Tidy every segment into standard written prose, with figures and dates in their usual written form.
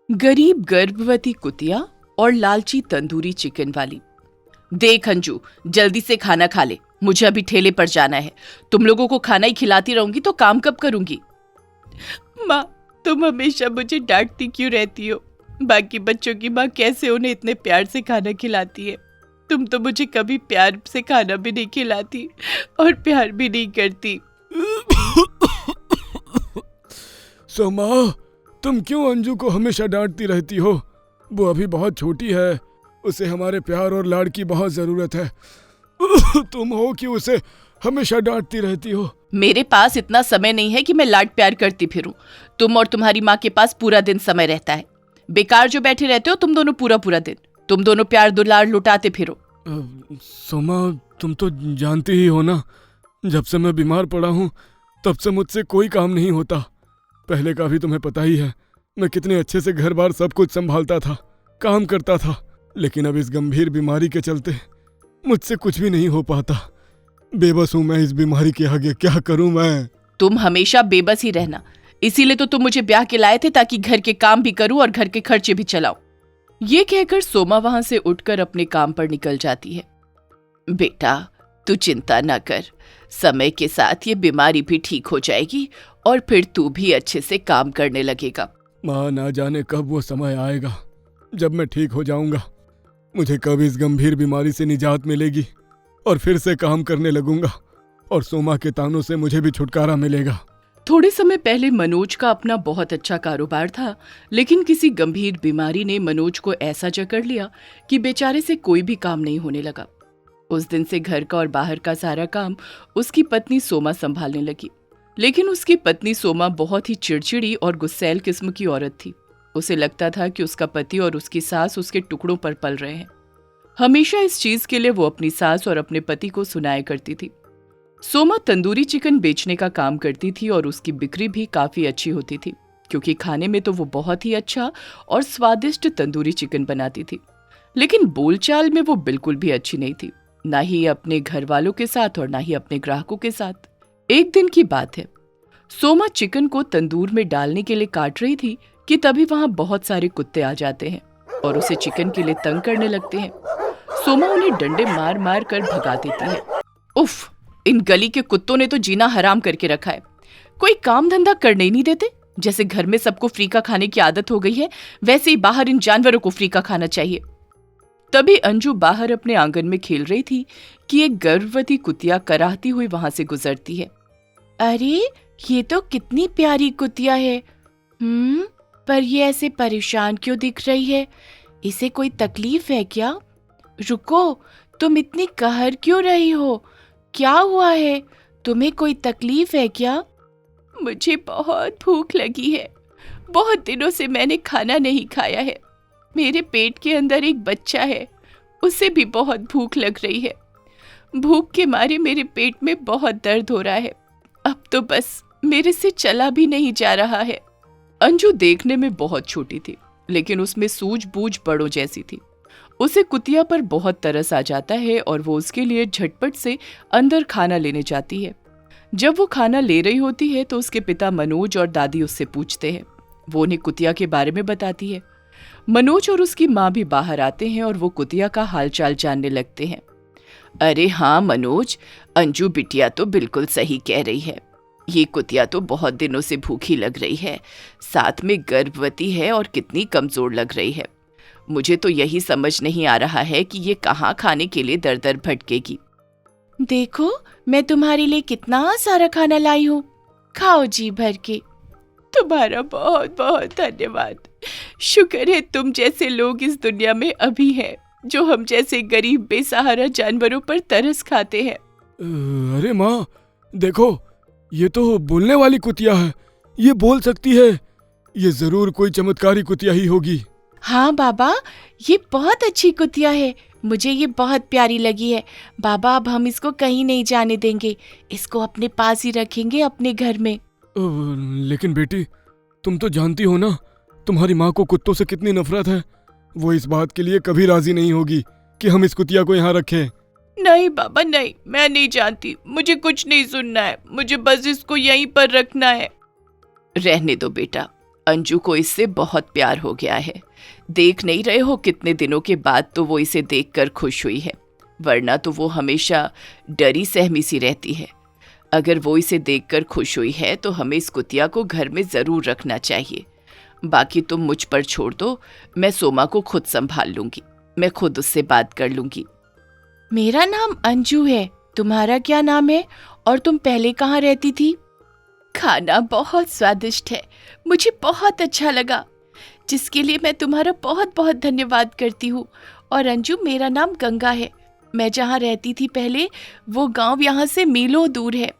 गरीब गर्भवती कुतिया और लालची तंदूरी चिकन वाली। देख अंजू, जल्दी से खाना खा ले, मुझे अभी ठेले पर जाना है। तुम लोगों को खाना ही खिलाती रहूंगी तो काम कब करूंगी? माँ, तुम हमेशा मुझे डांटती क्यों रहती हो? बाकी बच्चों की माँ कैसे उन्हें इतने प्यार से खाना खिलाती है? तुम तो मुझे कभी प्यार से खाना भी नहीं खिलाती और प्यार भी नहीं करती। सोमा, तुम क्यों अंजू को हमेशा डांटती रहती हो? वो अभी बहुत छोटी है, उसे हमारे प्यार और लाड की बहुत जरूरत है। तुम हो कि उसे हमेशा डांटती रहती हो। मेरे पास इतना समय नहीं है कि मैं लाड प्यार करती फिरूं। तुम और तुम्हारी माँ के पास पूरा दिन समय रहता है। बेकार जो बैठे रहते हो तुम दोनों पूरा पूरा दिन। तुम दोनों प्यार दुलार लुटाते फिरो। सोमा, तुम तो जानती ही हो ना, जब से मैं बीमार पड़ा हूँ तब से मुझसे कोई काम नहीं होता। पहले का भी तुम्हें पता ही है, मैं कितने अच्छे से घर बार सब कुछ संभालता था, काम करता था। लेकिन अब इस गंभीर बीमारी के चलते मुझसे कुछ भी नहीं हो पाता। बेबस हूँ मैं इस बीमारी के आगे, क्या करूँ मैं? तुम हमेशा बेबस ही रहना, इसीलिए तो तुम मुझे ब्याह के लाए थे, ताकि घर के काम भी करूं और घर के खर्चे भी चलाऊं। ये कहकर सोमा वहां से उठकर अपने काम पर निकल जाती है। बेटा, तू चिंता न कर, समय के साथ ये बीमारी भी ठीक हो जाएगी और फिर तू भी अच्छे से काम करने लगेगा। माँ, ना जाने कब वो समय आएगा जब मैं ठीक हो जाऊंगा। मुझे कब इस गंभीर बीमारी से निजात मिलेगी और फिर से काम करने लगूंगा और सोमा के तानों से मुझे भी छुटकारा मिलेगा। थोड़े समय पहले मनोज का अपना बहुत अच्छा कारोबार था, लेकिन किसी गंभीर बीमारी ने मनोज को ऐसा जकड़ लिया कि बेचारे से कोई भी काम नहीं होने लगा। उस दिन से घर का और बाहर का सारा काम उसकी पत्नी सोमा संभालने लगी। लेकिन उसकी पत्नी सोमा बहुत ही चिड़चिड़ी और गुस्सैल किस्म की औरत थी। उसे लगता था कि उसका पति और उसकी सास उसके टुकड़ों पर पल रहे हैं। हमेशा इस चीज के लिए वो अपनी सास और अपने पति को सुनाया करती थी। सोमा तंदूरी चिकन बेचने का काम करती थी और उसकी बिक्री भी काफी अच्छी होती थी, क्योंकि खाने में तो वो बहुत ही अच्छा और स्वादिष्ट तंदूरी चिकन बनाती थी। लेकिन बोलचाल में वो बिल्कुल भी अच्छी नहीं थी, ना ही अपने घर वालों के साथ और ना ही अपने ग्राहकों के साथ। एक दिन की बात है, सोमा चिकन को तंदूर में डालने के लिए काट रही थी कि तभी वहां बहुत सारे कुत्ते आ जाते हैं और उसे चिकन के लिए तंग करने लगते हैं। सोमा उन्हें डंडे मार मार कर भगा देती है। उफ, इन गली के कुत्तों ने तो जीना हराम करके रखा है। कोई काम धंधा करने ही नहीं देते। जैसे घर में सबको फ्री का खाने की आदत हो गई है, वैसे ही बाहर इन जानवरों को फ्री का खाना चाहिए। तभी अंजू बाहर अपने आंगन में खेल रही थी कि एक गर्भवती कुतिया कराहती हुई वहां से गुजरती है। अरे, ये तो कितनी प्यारी कुतिया है। पर ये ऐसे परेशान क्यों दिख रही है? इसे कोई तकलीफ है क्या? रुको, तुम इतनी कहर क्यों रही हो? क्या हुआ है? तुम्हें कोई तकलीफ है क्या? मुझे बहुत भूख लगी है। बहुत दिनों से मैंने खाना नहीं खाया है। मेरे पेट के अंदर एक बच्चा है, उसे भी बहुत भूख लग रही है। भूख के मारे मेरे पेट में बहुत दर्द हो रहा है। अब तो बस मेरे से चला भी नहीं जा रहा है। अंजू देखने में बहुत छोटी थी, लेकिन उसमें सूझबूझ बड़ों जैसी थी। उसे कुतिया पर बहुत तरस आ जाता है और वो उसके लिए झटपट से अंदर खाना लेने जाती है। जब वो खाना ले रही होती है तो उसके पिता मनोज और दादी उससे पूछते हैं। वो उन्हें कुतिया के बारे में बताती है। मनोज और उसकी माँ भी बाहर आते हैं और वो कुतिया का हालचाल जानने लगते हैं। अरे हाँ मनोज, अंजू बिटिया तो बिल्कुल सही कह रही है। ये कुतिया तो बहुत दिनों से भूखी लग रही है, साथ में गर्भवती है और कितनी कमजोर लग रही है। मुझे तो यही समझ नहीं आ रहा है कि ये कहाँ खाने के लिए दर दर भटकेगी। देखो, मैं तुम्हारे लिए कितना सारा खाना लाई हूँ, खाओ जी भर के। तुम्हारा बहुत बहुत धन्यवाद। शुक्र है तुम जैसे लोग इस दुनिया में अभी हैं, जो हम जैसे गरीब बेसहारा जानवरों पर तरस खाते हैं। अरे माँ, देखो, ये तो बोलने वाली कुतिया है। ये बोल सकती है। ये जरूर कोई चमत्कारी कुतिया ही होगी। हाँ बाबा, ये बहुत अच्छी कुतिया है। मुझे ये बहुत प्यारी लगी है। बाबा, अब हम इसको कहीं नहीं जाने देंगे। इसको अपने पास ही रखेंगे, अपने घर में। लेकिन बेटी, तुम तो जानती हो ना, तुम्हारी माँ को कुत्तों से कितनी नफरत है। वो इस बात के लिए कभी राजी नहीं होगी कि हम इस कुतिया को यहाँ रखें। नहीं बाबा, नहीं, मैं नहीं जानती। मुझे कुछ नहीं सुनना है। मुझे बस इसको यहीं पर रखना है। रहने दो बेटा, अंजू को इससे बहुत प्यार हो गया है। देख नहीं रहे हो कितने दिनों के बाद तो वो इसे देखकर खुश हुई है, वरना तो वो हमेशा डरी सहमी सी रहती है। अगर वो इसे देखकर खुश हुई है तो हमें इस कुतिया को घर में ज़रूर रखना चाहिए। बाकी तुम मुझ पर छोड़ दो, मैं सोमा को खुद संभाल लूंगी, मैं खुद उससे बात कर लूंगी। मेरा नाम अंजू है, तुम्हारा क्या नाम है और तुम पहले कहाँ रहती थी? खाना बहुत स्वादिष्ट है, मुझे बहुत अच्छा लगा, जिसके लिए मैं तुम्हारा बहुत बहुत धन्यवाद करती हूँ। और अंजू, मेरा नाम गंगा है। मैं जहाँ रहती थी पहले वो गांव यहाँ से मीलों दूर है।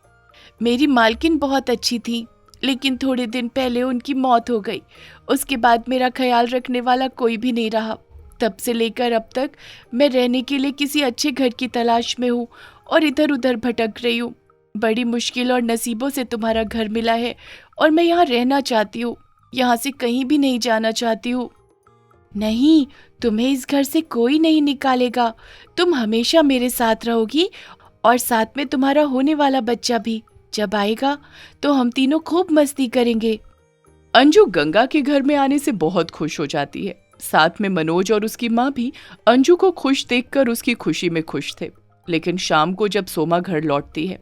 मेरी मालकिन बहुत अच्छी थी, लेकिन थोड़े दिन पहले उनकी मौत हो गई। उसके बाद मेरा ख्याल रखने वाला कोई भी नहीं रहा। तब से लेकर अब तक मैं रहने के लिए किसी अच्छे घर की तलाश में हूँ और इधर उधर भटक रही हूँ। बड़ी मुश्किल और नसीबों से तुम्हारा घर मिला है और मैं यहाँ रहना चाहती हूँ, यहाँ से कहीं भी नहीं जाना चाहती हूँ। नहीं, तुम्हें इस घर से कोई नहीं निकालेगा, तुम हमेशा मेरे साथ रहोगी और साथ में तुम्हारा होने वाला बच्चा भी। जब आएगा तो हम तीनों खूब मस्ती करेंगे। अंजू गंगा के घर में आने से बहुत खुश हो जाती है। साथ में मनोज और उसकी माँ भी अंजू को खुश देखकर उसकी खुशी में खुश थे। लेकिन शाम को जब सोमा घर लौटती है,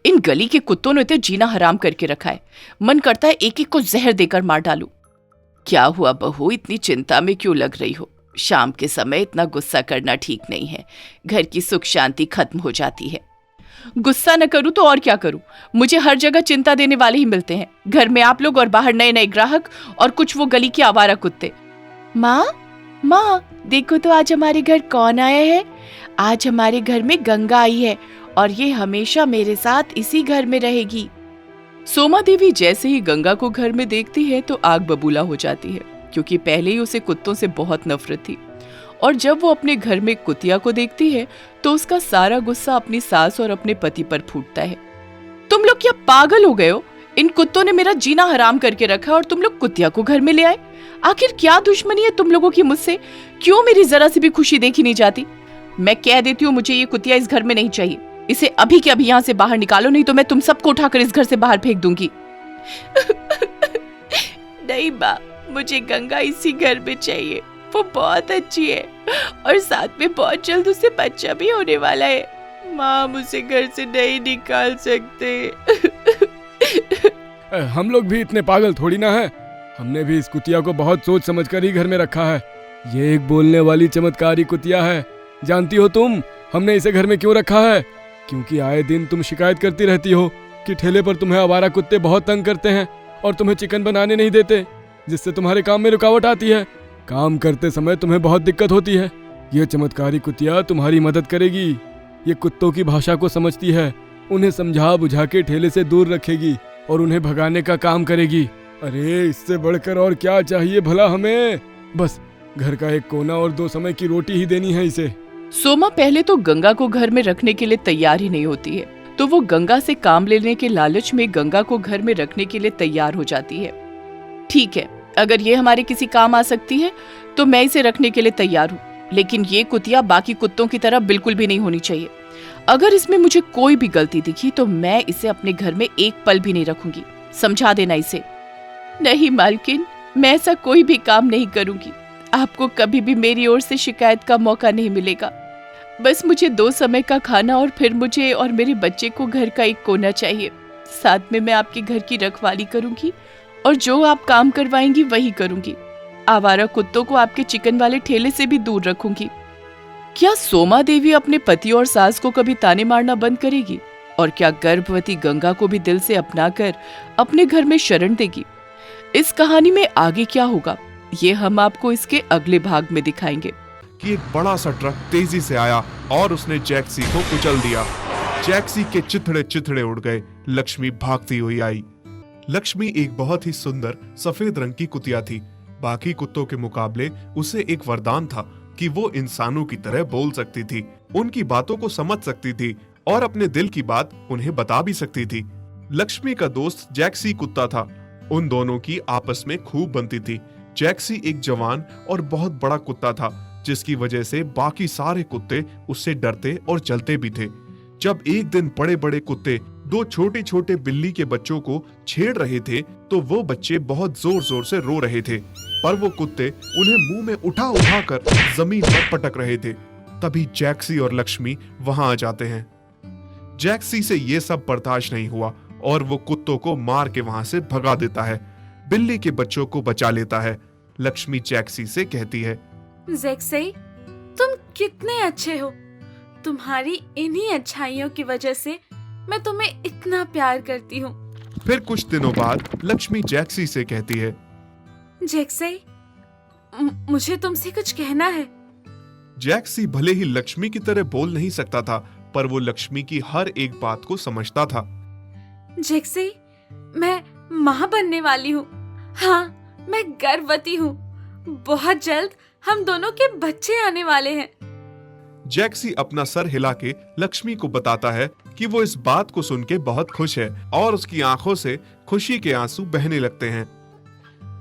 इन गली के कुत्तों ने तो जीना हराम करके रखा है, मन करता है एक एक को जहर देकर मार डालूं। क्या हुआ बहू, इतनी चिंता में क्यों लग रही हो? शाम के समय इतना गुस्सा करना ठीक नहीं है, घर की सुख शांति खत्म हो जाती है। गुस्सा न करूं तो और क्या करूं, मुझे हर जगह चिंता देने वाले ही मिलते हैं। घर में आप लोग और बाहर नए नए ग्राहक और कुछ वो गली के आवारा कुत्ते। माँ, देखो तो आज हमारे घर कौन आया है। आज हमारे घर में गंगा आई है और ये हमेशा मेरे साथ इसी घर में रहेगी। सोमा देवी जैसे ही गंगा को घर में देखती है तो आग बबूला हो जाती है, क्योंकि पहले ही उसे कुत्तों से बहुत नफरत थी। और जब वो अपने घर में कुतिया को देखती है तो उसका सारा गुस्सा अपनी सास और अपने पति पर फूटता है। तुम लोग क्या पागल हो गए हो? इन कुत्तों ने मेरा जीना हराम करके रखा और तुम लोग कुतिया को घर में ले आए। आखिर क्या दुश्मनी है तुम लोगों की मुझसे? क्यों मेरी जरा सी भी खुशी देखी नहीं जाती? मैं कह देती हूँ, मुझे ये कुतिया इस घर में नहीं चाहिए। इसे अभी के अभी यहाँ से बाहर निकालो, नहीं तो मैं तुम सबको उठाकर इस घर से बाहर फेंक दूंगी। नहीं माँ, मुझे गंगा इसी घर में चाहिए। वो बहुत अच्छी है और साथ में बहुत जल्द उसे बच्चा भी होने वाला है। माँ, मुझे घर से नहीं निकाल सकते। हम लोग भी इतने पागल थोड़ी ना है। हमने भी इस कुतिया को बहुत सोच समझकर ही घर में रखा है। ये एक बोलने वाली चमत्कारी कुतिया है। जानती हो तुम हमने इसे घर में क्यों रखा है? क्योंकि आए दिन तुम शिकायत करती रहती हो कि ठेले पर तुम्हें आवारा कुत्ते बहुत तंग करते हैं और तुम्हें चिकन बनाने नहीं देते, जिससे तुम्हारे काम में रुकावट आती है। काम करते समय तुम्हें बहुत दिक्कत होती है। ये चमत्कारी कुतिया तुम्हारी मदद करेगी। ये कुत्तों की भाषा को समझती है, उन्हें समझा बुझा के ठेले से दूर रखेगी और उन्हें भगाने का काम करेगी। अरे इससे बढ़कर और क्या चाहिए भला हमें? बस घर का एक कोना और 2 समय की रोटी ही देनी है इसे। सोमा पहले तो गंगा को घर में रखने के लिए तैयार ही नहीं होती है, तो वो गंगा से काम लेने के लालच में गंगा को घर में रखने के लिए तैयार हो जाती है। ठीक है, अगर ये हमारे किसी काम आ सकती है तो मैं इसे रखने के लिए तैयार हूँ, लेकिन ये कुतिया बाकी कुत्तों की तरह बिल्कुल भी नहीं होनी चाहिए। अगर इसमें मुझे कोई भी गलती दिखी तो मैं इसे अपने घर में एक पल भी नहीं रखूंगी, समझा देना इसे। नहीं मालकिन, मैं ऐसा कोई भी काम नहीं करूंगी। आपको कभी भी मेरी ओर से शिकायत का मौका नहीं मिलेगा। बस मुझे 2 समय का खाना और फिर मुझे और मेरे बच्चे को घर का एक कोना चाहिए। साथ में मैं आपके घर की रखवाली करूंगी और जो आप काम करवाएंगी वही करूंगी। आवारा कुत्तों को आपके चिकन वाले ठेले से भी दूर रखूंगी। क्या सोमा देवी अपने पति और सास को कभी ताने मारना बंद करेगी? और क्या गर्भवती गंगा को भी दिल से अपनाकर अपने घर में शरण देगी? इस कहानी में आगे क्या होगा, ये हम आपको इसके अगले भाग में दिखाएंगे। कि एक बड़ा सा ट्रक तेजी से आया और उसने जैक्सी को कुचल दिया। जैक्सी के चिथड़े चिथड़े उड़ गए। लक्ष्मी भागती हुई आई। लक्ष्मी एक बहुत ही सुंदर सफेद रंग की कुतिया थी। बाकी कुत्तों के मुकाबले उसे एक वरदान था कि वो इंसानों की तरह बोल सकती थी, उनकी बातों को समझ सकती थी और अपने दिल की बात उन्हें बता भी सकती थी। लक्ष्मी का दोस्त जैक्सी कुत्ता था। उन दोनों की आपस में खूब बनती थी। जैक्सी एक जवान और बहुत बड़ा कुत्ता था, जिसकी वजह से बाकी सारे कुत्ते उससे डरते और जलते भी थे। जब एक दिन बड़े बड़े कुत्ते दो छोटे छोटे बिल्ली के बच्चों को छेड़ रहे थे तो वो बच्चे बहुत जोर जोर से रो रहे थे, पर वो कुत्ते उन्हें मुंह में उठा उठा कर जमीन पर पटक रहे थे। तभी जैक्सी और लक्ष्मी वहां आ जाते हैं। जैक्सी से ये सब बर्दाश्त नहीं हुआ और वो कुत्तों को मार के वहां से भगा देता है। बिल्ली के बच्चों को बचा लेता है। लक्ष्मी जैक्सी से कहती है, जैक्सी, तुम कितने अच्छे हो। तुम्हारी इन्हीं अच्छाइयों की वजह से मैं तुम्हें इतना प्यार करती हूँ। फिर कुछ दिनों बाद लक्ष्मी जैक्सी से कहती है, जैक्सी, मुझे तुमसे कुछ कहना है। जैक्सी भले ही लक्ष्मी की तरह बोल नहीं सकता था, पर वो लक्ष्मी की हर एक बात को समझता था। जैक्सी, मैं माँ बनने वाली हूँ। हाँ, मैं गर्भवती हूँ। बहुत जल्द हम दोनों के बच्चे आने वाले हैं। जैक्सी अपना सर हिला के लक्ष्मी को बताता है कि वो इस बात को सुन के बहुत खुश है और उसकी आंखों से खुशी के आंसू बहने लगते हैं।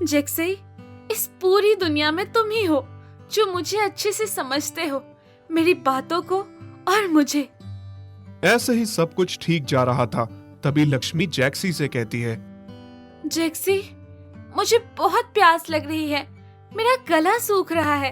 जैक्सी, इस पूरी दुनिया में तुम ही हो जो मुझे अच्छे से समझते हो, मेरी बातों को और मुझे। ऐसे ही सब कुछ ठीक जा रहा था, तभी लक्ष्मी जैक्सी से कहती है, जैक्सी, मुझे बहुत प्यास लग रही है, मेरा गला सूख रहा है।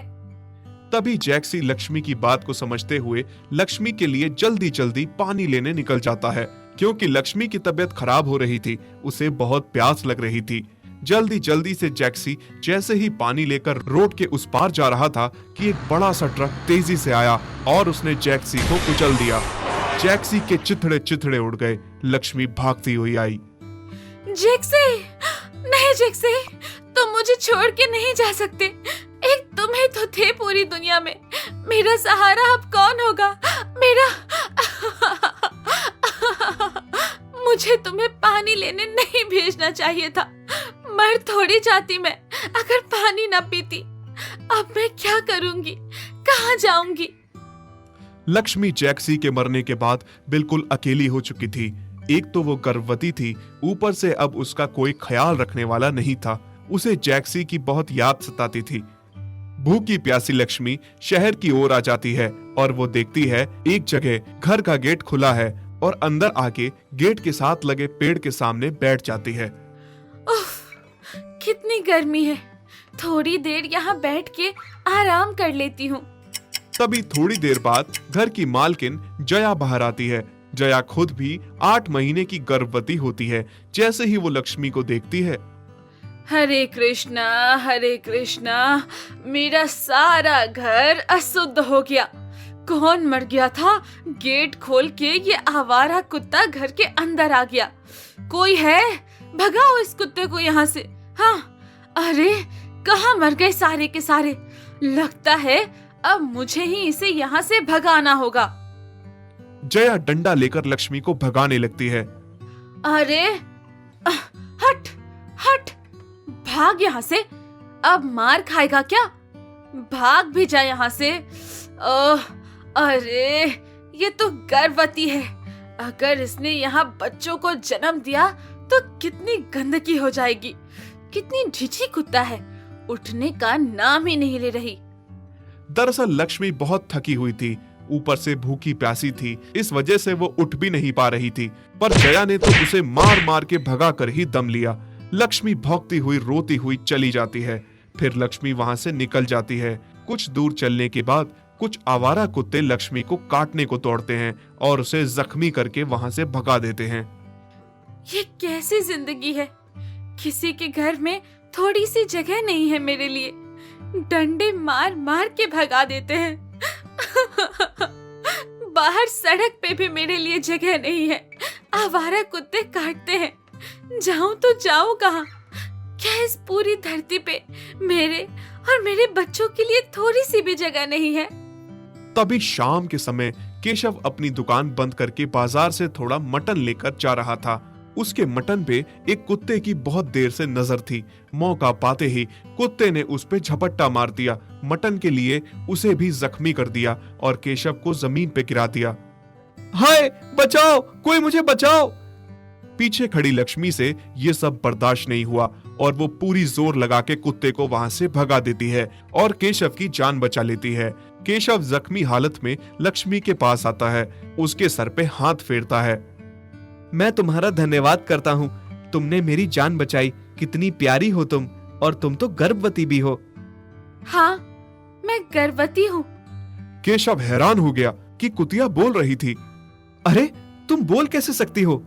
तभी जैक्सी लक्ष्मी की बात को समझते हुए लक्ष्मी के लिए जल्दी जल्दी पानी लेने निकल जाता है, क्योंकि लक्ष्मी की तबीयत खराब हो रही थी, उसे बहुत प्यास लग रही थी। जल्दी जल्दी से जैक्सी जैसे ही पानी लेकर रोड के उस पार जा रहा था कि एक बड़ा सा ट्रक तेजी से आया और उसने जैक्सी को कुचल दिया। जैक्सी के चिथड़े चिथड़े उड़ गए। लक्ष्मी भागती हुई आई। जैक्सी, नहीं जैक्सी, तुम मुझे छोड़ के नहीं जा सकते। एक तुम ही तो थे पूरी दुनिया में। मेरा सहारा अब कौन होगा? मेरा मुझे तुम्हें पानी लेने नहीं भेजना चाहिए था। मर थोड़ी जाती मैं अगर पानी न पीती। अब मैं क्या करूंगी? कहाँ जाऊंगी? लक्ष्मी जैक्सी के मरने के बाद बिल्कुल अकेली हो चुकी थी। एक तो वो गर्भवती थी, ऊपर से अब उसका कोई ख्याल रखने वाला नहीं था। उसे जैक्सी की बहुत याद सताती थी। भूखी प्यासी लक्ष्मी शहर की ओर आ जाती है और वो देखती है एक जगह घर का गेट खुला है और अंदर आके गेट के साथ लगे पेड़ के सामने बैठ जाती है। उफ, कितनी गर्मी है। थोड़ी देर यहाँ बैठ के आराम कर लेती हूँ। तभी थोड़ी देर बाद घर की मालकिन जया बाहर आती है। जया खुद भी 8 महीने की गर्भवती होती है। जैसे ही वो लक्ष्मी को देखती है, हरे कृष्णा हरे कृष्णा, मेरा सारा घर अशुद्ध हो गया। कौन मर गया था? गेट खोल के ये आवारा कुत्ता घर के अंदर आ गया। कोई है? भगाओ इस कुत्ते को यहाँ से। हाँ, अरे कहाँ मर गए सारे के सारे? लगता है अब मुझे ही इसे यहाँ से भगाना होगा। जया डंडा लेकर लक्ष्मी को भगाने लगती है। अरे हट हट, भाग यहाँ से। अब मार खाएगा क्या? भाग भी जा यहाँ से। अरे ये तो गर्भवती है। अगर इसने यहाँ बच्चों को जन्म दिया तो कितनी गंदगी हो जाएगी। कितनी ढिठी कुत्ता है, उठने का नाम ही नहीं ले रही। दरअसल लक्ष्मी बहुत थकी हुई थी, ऊपर से भूखी प्यासी थी। इस वजह से वो उठ भी नहीं पा रही थी, पर जया ने तो उसे मार मार के भगा कर ही दम लिया। लक्ष्मी भौंकती हुई रोती हुई चली जाती है। फिर लक्ष्मी वहां से निकल जाती है। कुछ दूर चलने के बाद कुछ आवारा कुत्ते लक्ष्मी को काटने को दौड़ते हैं और उसे जख्मी करके वहां से भगा देते हैं। ये कैसी जिंदगी है? किसी के घर में थोड़ी सी जगह नहीं है मेरे लिए। डंडे मार मार के भगा देते हैं। बाहर सड़क पे भी मेरे लिए जगह नहीं है। आवारा कुत्ते काटते हैं। जाऊं तो जाऊं कहाँ? क्या इस पूरी धरती पे मेरे और मेरे बच्चों के लिए थोड़ी सी भी जगह नहीं है? तभी शाम के समय केशव अपनी दुकान बंद करके बाजार से थोड़ा मटन लेकर जा रहा था। उसके मटन पे एक कुत्ते की बहुत देर से नजर थी। मौका पाते ही कुत्ते ने उस पे झपट्टा मार दिया, मटन के लिए उसे भी जख्मी कर दिया और केशव को जमीन पे गिरा दिया। हाय बचाओ, कोई मुझे बचाओ। पीछे खड़ी लक्ष्मी से ये सब बर्दाश्त नहीं हुआ और वो पूरी जोर लगा के कुत्ते को वहां से भगा देती है और केशव की जान बचा लेती है। केशव जख्मी हालत में लक्ष्मी के पास आता है, उसके सर पे हाथ फेरता है। मैं तुम्हारा धन्यवाद करता हूँ। तुमने मेरी जान बचाई। कितनी प्यारी हो तुम, और तुम तो गर्भवती भी हो। हाँ, मैं गर्भवती हूँ। केशव हैरान हो गया कि कुतिया बोल रही थी। अरे, तुम बोल कैसे सकती हो?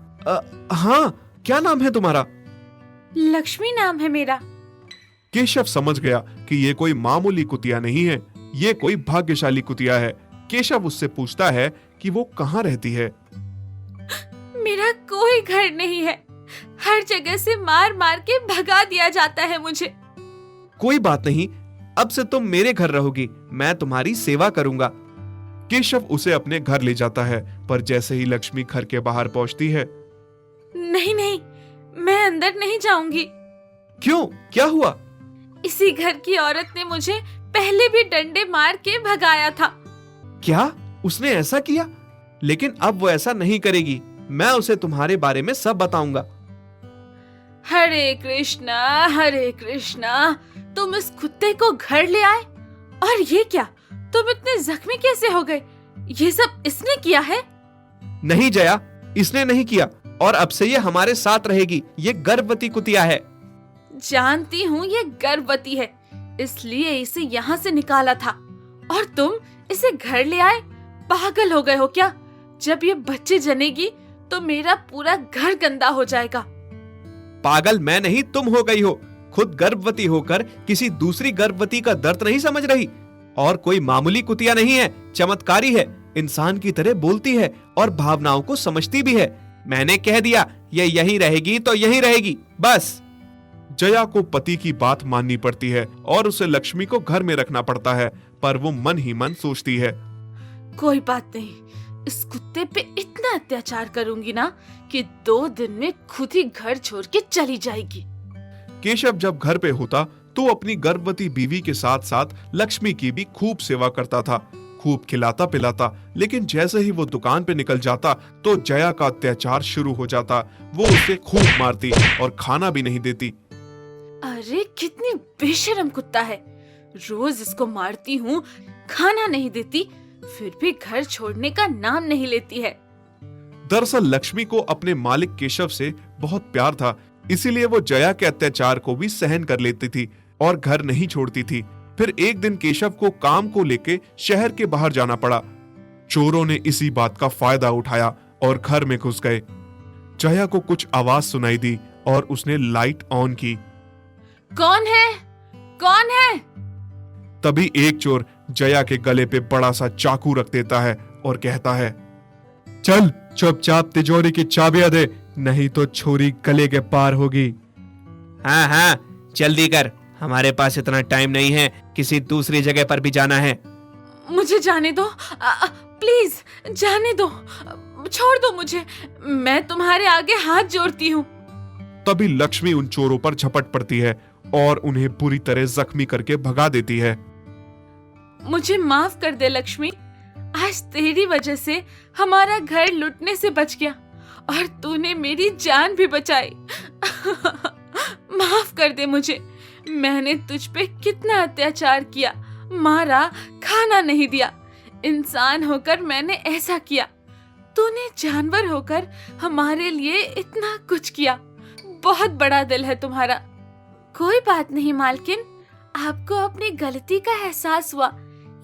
हाँ, क्या नाम है तुम्हारा? लक्ष्मी नाम है मेरा। केशव समझ गया कि ये कोई मामूली कुतिया नहीं है, ये कोई भाग्यशाली कुतिया है। केशव उससे पूछता है कि वो कहाँ रहती है। मेरा कोई घर नहीं है, हर जगह से मार मार के भगा दिया जाता है मुझे। कोई बात नहीं, अब से तुम मेरे घर रहोगी। मैं तुम्हारी सेवा करूंगा। केशव उसे अपने घर ले जाता है, पर जैसे ही लक्ष्मी घर के बाहर पहुंचती है। नहीं नहीं, मैं अंदर नहीं जाऊंगी। क्यों, क्या हुआ? इसी घर की औरत ने मुझे पहले भी डंडे मार के भगाया था। क्या उसने ऐसा किया? लेकिन अब वो ऐसा नहीं करेगी। मैं उसे तुम्हारे बारे में सब बताऊंगा। हरे कृष्णा हरे कृष्णा। तुम इस कुत्ते को घर ले आए, और ये क्या, तुम इतने जख्मी कैसे हो गए? ये सब इसने किया है? नहीं जया, इसने नहीं किया, और अब से ये हमारे साथ रहेगी। ये गर्भवती कुतिया है। जानती हूँ ये गर्भवती है, इसलिए इसे यहाँ से निकाला था, और तुम इसे घर ले आए। पागल हो गए हो क्या? जब ये बच्चे जनेगी तो मेरा पूरा घर गंदा हो जाएगा। पागल मैं नहीं, तुम हो गई हो। खुद गर्भवती होकर किसी दूसरी गर्भवती का दर्द नहीं समझ रही। और कोई मामूली कुतिया नहीं है, चमत्कारी है। इंसान की तरह बोलती है और भावनाओं को समझती भी है। मैंने कह दिया, ये यहीं रहेगी तो यहीं रहेगी, बस। जया को पति की बात माननी पड़ती है और उसे लक्ष्मी को घर में रखना पड़ता है, पर वो मन ही मन सोचती है। कोई बात नहीं, इस कुत्ते पे इतना अत्याचार करूंगी ना कि 2 दिन में खुद ही घर छोड़ के चली जाएगी। केशव जब घर पे होता तो अपनी गर्भवती बीवी के साथ साथ लक्ष्मी की भी खूब सेवा करता था, खूब खिलाता पिलाता। लेकिन जैसे ही वो दुकान पे निकल जाता तो जया का अत्याचार शुरू हो जाता। वो उसे खूब मारती और खाना भी नहीं देती। अरे कितनी बेशर्म कुत्ता है, रोज इसको मारती हूँ, खाना नहीं देती, फिर भी घर छोड़ने का नाम नहीं लेती है। दरअसल लक्ष्मी को अपने मालिक केशव से बहुत प्यार था, इसीलिए वो जया के अत्याचार को भी सहन कर लेती थी और घर नहीं छोड़ती थी। फिर एक दिन केशव को काम को लेके शहर के बाहर जाना पड़ा। चोरों ने इसी बात का फायदा उठाया और घर में घुस गए। जया को कुछ आवाज सुनाई दी और उसने लाइट ऑन की। कौन है? कौन है? तभी एक चोर जया के गले पे बड़ा सा चाकू रख देता है और कहता है, चल चुपचाप तिजोरी की चाबियां दे, नहीं तो छोरी गले के पार होगी। हाँ हाँ, जल्दी कर, हमारे पास इतना टाइम नहीं है, किसी दूसरी जगह पर भी जाना है। मुझे जाने दो, प्लीज जाने दो, छोड़ दो मुझे, मैं तुम्हारे आगे हाथ जोड़ती हूँ। तभी लक्ष्मी उन चोरों पर झपट पड़ती है और उन्हें बुरी तरह जख्मी करके भगा देती है। मुझे माफ कर दे लक्ष्मी, आज तेरी वजह से हमारा घर लुटने से बच गया और तूने मेरी जान भी बचाई। माफ कर दे मुझे, मैंने तुझ पे कितना अत्याचार किया, मारा, खाना नहीं दिया। इंसान होकर मैंने ऐसा किया, तूने जानवर होकर हमारे लिए इतना कुछ किया। बहुत बड़ा दिल है तुम्हारा। कोई बात नहीं मालकिन, आपको अपनी गलती का एहसास हुआ,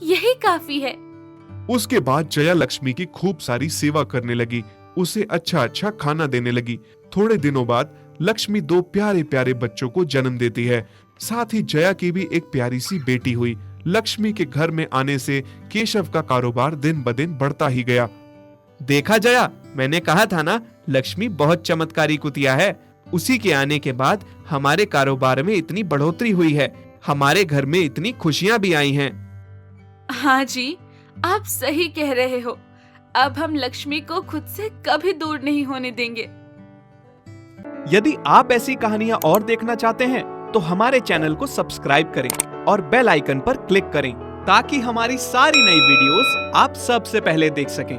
यही काफी है। उसके बाद जया लक्ष्मी की खूब सारी सेवा करने लगी, उसे अच्छा अच्छा खाना देने लगी। थोड़े दिनों बाद लक्ष्मी 2 प्यारे प्यारे बच्चों को जन्म देती है। साथ ही जया की भी एक प्यारी सी बेटी हुई। लक्ष्मी के घर में आने से केशव का कारोबार दिन ब दिन बढ़ता ही गया। देखा जया, मैंने कहा था ना, लक्ष्मी बहुत चमत्कारी कुतिया है। उसी के आने के बाद हमारे कारोबार में इतनी बढ़ोतरी हुई है, हमारे घर में इतनी खुशियां भी आई हैं। हाँ जी, आप सही कह रहे हो। अब हम लक्ष्मी को खुद से कभी दूर नहीं होने देंगे। यदि आप ऐसी कहानियां और देखना चाहते हैं तो हमारे चैनल को सब्सक्राइब करें और बेल आइकन पर क्लिक करें ताकि हमारी सारी नई वीडियोस आप सबसे पहले देख सकें।